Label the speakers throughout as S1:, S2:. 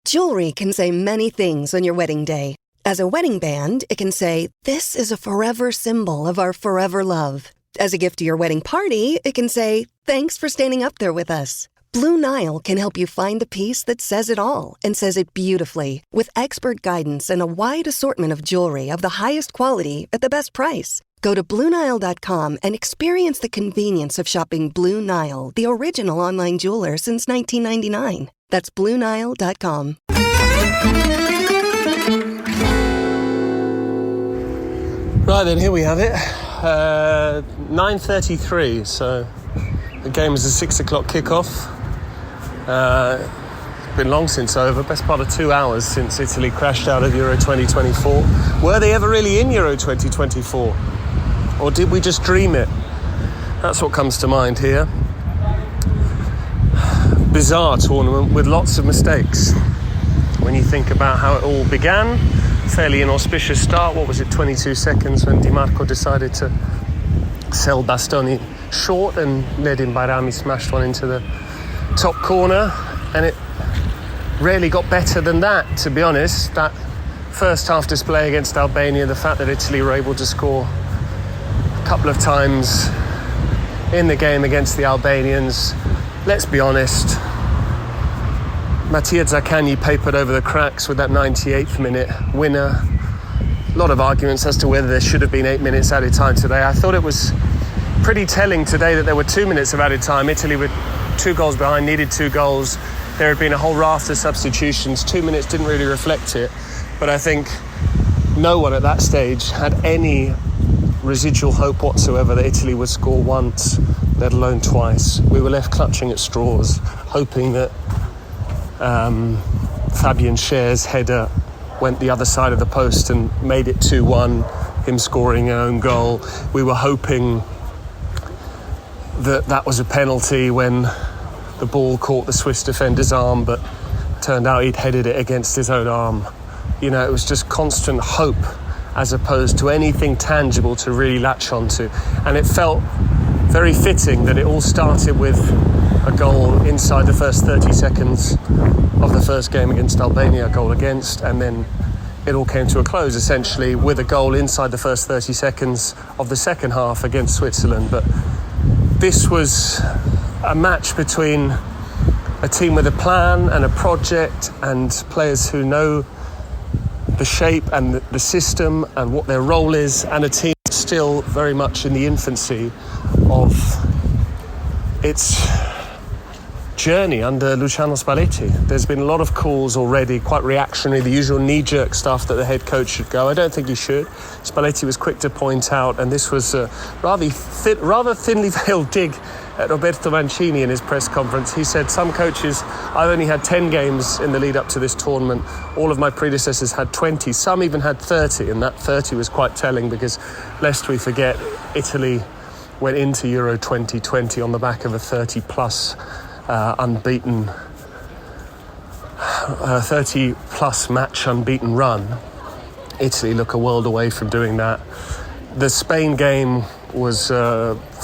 S1: Jewelry can say many things on your wedding day. As a wedding band, it can say, "This is a forever symbol of our forever love." As a gift to your wedding party, it can say, "Thanks for standing up there with us." Blue Nile can help you find the piece that says it all and says it beautifully, with expert guidance and a wide assortment of jewelry of the highest quality at the best price. Go to BlueNile.com and experience the convenience of shopping Blue Nile, the original online jeweler since 1999. That's BlueNile.com.
S2: Right then, here we have it. 9:33, so the game is a 6 o'clock kickoff. It's been long since over, best part of 2 hours since Italy crashed out of Euro 2024. Were they ever really in Euro 2024? Or did we just dream it? That's what comes to mind here. Bizarre tournament with lots of mistakes. When you think about how it all began, fairly inauspicious start. What was it, 22 seconds when Di Marco decided to sell Bastoni short and Nedim Bayrami smashed one into the top corner, and it rarely got better than that, to be honest. That first half display against Albania, the fact that Italy were able to score a couple of times in the game against the Albanians, let's be honest, Mattia Zaccagni papered over the cracks with that 98th minute winner. A lot of arguments as to whether there should have been 8 minutes added time today. I thought it was pretty telling today that there were 2 minutes of added time. Italy were 2 goals behind, needed 2 goals. There had been a whole raft of substitutions. 2 minutes didn't really reflect it. But I think no one at that stage had any residual hope whatsoever that Italy would score once, let alone twice. We were left clutching at straws, hoping that Fabian Scher's header went the other side of the post and made it 2-1, him scoring an own goal. We were hoping that was a penalty when the ball caught the Swiss defender's arm, but turned out he'd headed it against his own arm. You know, it was just constant hope as opposed to anything tangible to really latch onto. And it felt very fitting that it all started with a goal inside the first 30 seconds of the first game against Albania, a goal against, and then it all came to a close essentially with a goal inside the first 30 seconds of the second half against Switzerland. But this was a match between a team with a plan and a project and players who know the shape and the system and what their role is, and a team still very much in the infancy of its journey under Luciano Spalletti. There's been a lot of calls already, quite reactionary, the usual knee-jerk stuff that the head coach should go. I don't think he should. Spalletti was quick to point out, and this was a rather thinly veiled dig at Roberto Mancini in his press conference. He said, some coaches, I've only had 10 games in the lead up to this tournament. All of my predecessors had 20, some even had 30, and that 30 was quite telling because, lest we forget, Italy went into Euro 2020 on the back of a 30-plus unbeaten 30-plus match unbeaten run. Italy look a world away from doing that. The Spain game was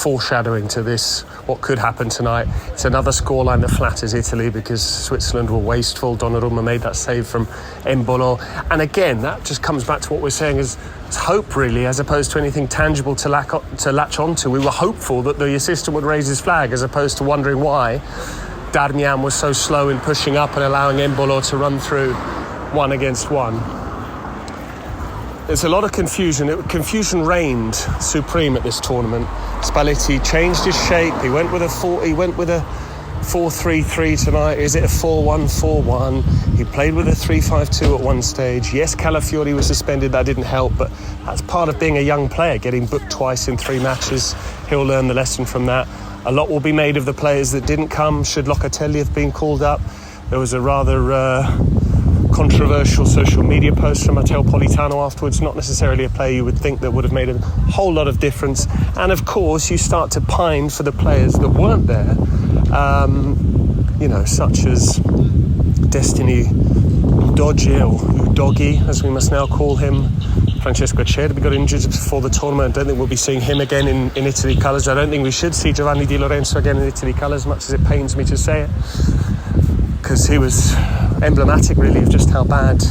S2: foreshadowing to this, what could happen tonight. It's another scoreline that flatters Italy because Switzerland were wasteful. Donnarumma made that save from Embolo. And again, that just comes back to what we're saying is hope, really, as opposed to anything tangible to latch onto. We were hopeful that the assistant would raise his flag as opposed to wondering why Darmian was so slow in pushing up and allowing Embolo to run through 1 against 1. There's a lot of confusion. Confusion reigned supreme at this tournament. Spalletti changed his shape. He went with a 4-3-3 tonight. Is it a 4-1-4-1? He played with a 3-5-2 at one stage. Yes, Calafiori was suspended. That didn't help, but that's part of being a young player, getting booked twice in 3 matches. He'll learn the lesson from that. A lot will be made of the players that didn't come. Should Locatelli have been called up? There was a rather controversial social media post from Matteo Politano afterwards. Not necessarily a player you would think that would have made a whole lot of difference. And of course, you start to pine for the players that weren't there, such as Destiny Udogi, as we must now call him. Francesco Acerbi got injured before the tournament. I don't think we'll be seeing him again in Italy colours. I don't think we should see Giovanni Di Lorenzo again in Italy colours, much as it pains me to say it. because he was emblematic really of just how bad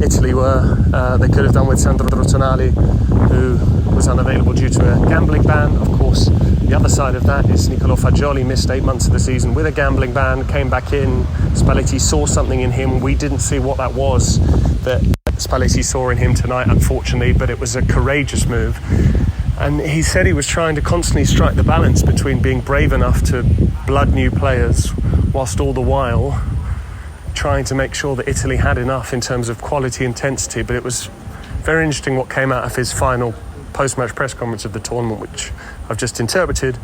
S2: Italy were. They could have done with Sandro Tonali, who was unavailable due to a gambling ban. Of course, the other side of that is Niccolò Fagioli missed 8 months of the season with a gambling ban, came back in. Spalletti saw something in him. We didn't see what that was that Spalletti saw in him tonight, unfortunately, but it was a courageous move. And he said he was trying to constantly strike the balance between being brave enough to blood new players whilst all the while trying to make sure that Italy had enough in terms of quality, intensity. But it was very interesting what came out of his final post-match press conference of the tournament, which I've just interpreted.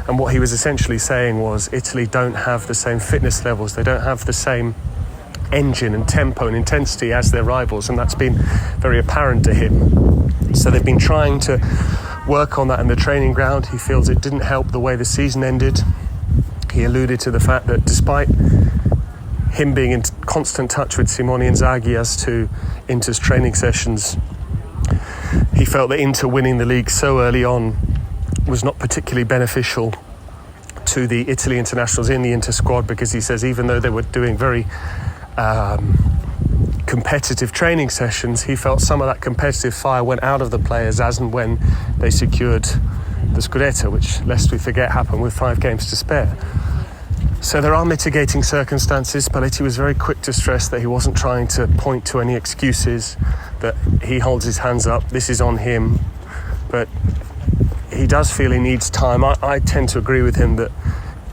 S2: And what he was essentially saying was Italy don't have the same fitness levels, they don't have the same engine and tempo and intensity as their rivals, and that's been very apparent to him. So they've been trying to work on that in the training ground. He feels it didn't help the way the season ended. He alluded to the fact that despite him being in constant touch with Simone Inzaghi as to Inter's training sessions, he felt that Inter winning the league so early on was not particularly beneficial to the Italy internationals in the Inter squad, because he says even though they were doing very competitive training sessions, he felt some of that competitive fire went out of the players as and when they secured the Scudetto, which, lest we forget, happened with 5 games to spare. So there are mitigating circumstances. Spalletti was very quick to stress that he wasn't trying to point to any excuses, that he holds his hands up, this is on him, but he does feel he needs time. I tend to agree with him that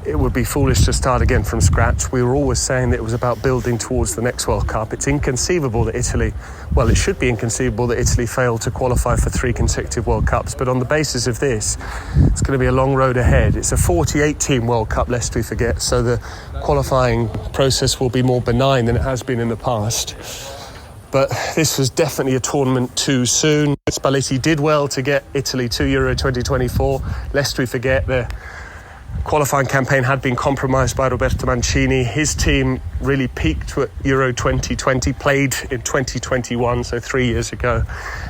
S2: it would be foolish to start again from scratch. We were always saying that it was about building towards the next World Cup. It's inconceivable that Italy, well, it should be inconceivable that Italy failed to qualify for 3 consecutive World Cups. But on the basis of this, it's going to be a long road ahead. It's a 48-team World Cup, lest we forget, so the qualifying process will be more benign than it has been in the past. But this was definitely a tournament too soon. Spalletti did well to get Italy to Euro 2024. Lest we forget, the qualifying campaign had been compromised by Roberto Mancini. His team really peaked at Euro 2020, played in 2021, so 3 years ago.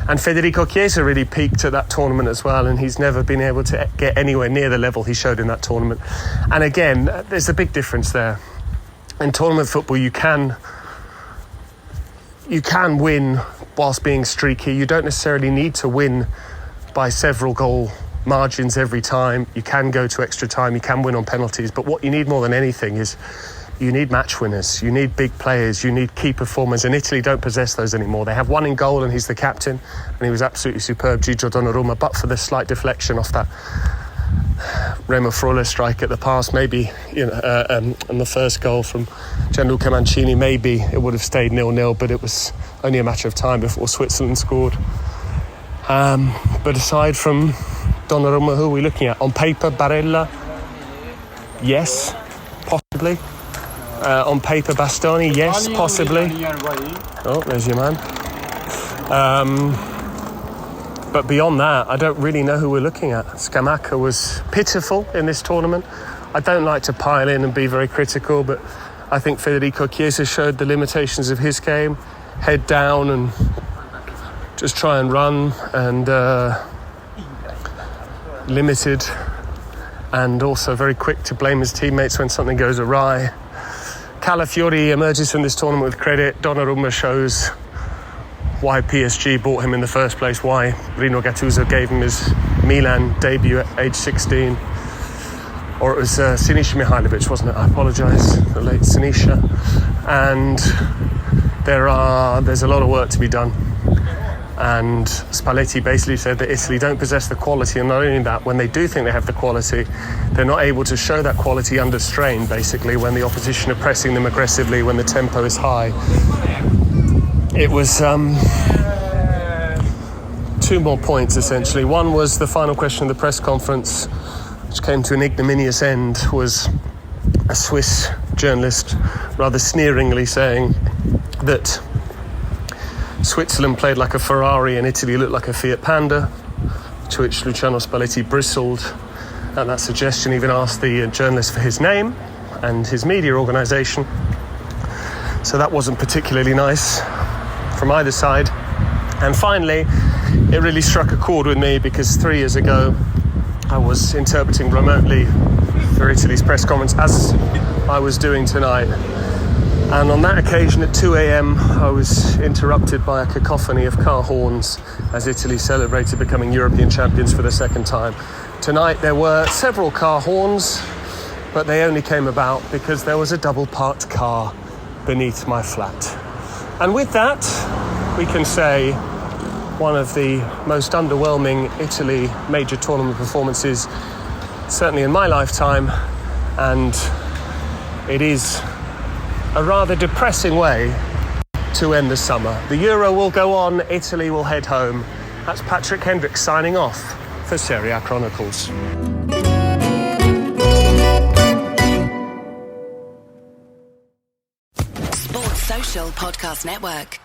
S2: And Federico Chiesa really peaked at that tournament as well, and he's never been able to get anywhere near the level he showed in that tournament. And again, there's a big difference there. In tournament football, you can win whilst being streaky. You don't necessarily need to win by several goal margins every time. You can go to extra time, you can win on penalties, but what you need more than anything is you need match winners, you need big players, you need key performers, and Italy don't possess those anymore. They have one in goal and he's the captain, and he was absolutely superb, Gigio Donnarumma, but for the slight deflection off that Remo Freuler strike at the pass, maybe, and the first goal from Gianluca Mancini, maybe it would have stayed 0-0, but it was only a matter of time before Switzerland scored. But aside from Donnarumma, who are we looking at? On paper, Barella, yes, possibly. On paper, Bastoni, yes, possibly. Oh, there's your man. But beyond that, I don't really know who we're looking at. Scamacca was pitiful in this tournament. I don't like to pile in and be very critical, but I think Federico Chiesa showed the limitations of his game. Head down and just try and run, and limited, and also very quick to blame his teammates when something goes awry. Calafiori emerges from this tournament with credit. Donnarumma shows why PSG bought him in the first place, why Rino Gattuso gave him his Milan debut at age 16. Or it was Sinisa Mihajlovic, wasn't it? I apologise, the late Sinisa. And there's a lot of work to be done. And Spalletti basically said that Italy don't possess the quality, and not only that, when they do think they have the quality, they're not able to show that quality under strain, basically, when the opposition are pressing them aggressively, when the tempo is high. It was 2 more points, essentially. One was the final question of the press conference, which came to an ignominious end, was a Swiss journalist rather sneeringly saying that Switzerland played like a Ferrari and Italy looked like a Fiat Panda, to which Luciano Spalletti bristled at that suggestion, even asked the journalist for his name and his media organisation. So that wasn't particularly nice from either side. And finally, it really struck a chord with me, because 3 years ago I was interpreting remotely for Italy's press conference, as I was doing tonight. And on that occasion at 2 a.m, I was interrupted by a cacophony of car horns as Italy celebrated becoming European champions for the second time. Tonight there were several car horns, but they only came about because there was a double-parked car beneath my flat. And with that, we can say one of the most underwhelming Italy major tournament performances, certainly in my lifetime, and it is a rather depressing way to end the summer. The Euro will go on, Italy will head home. That's Kendrick signing off for Serie Chronicles.
S3: Sports Social Podcast Network.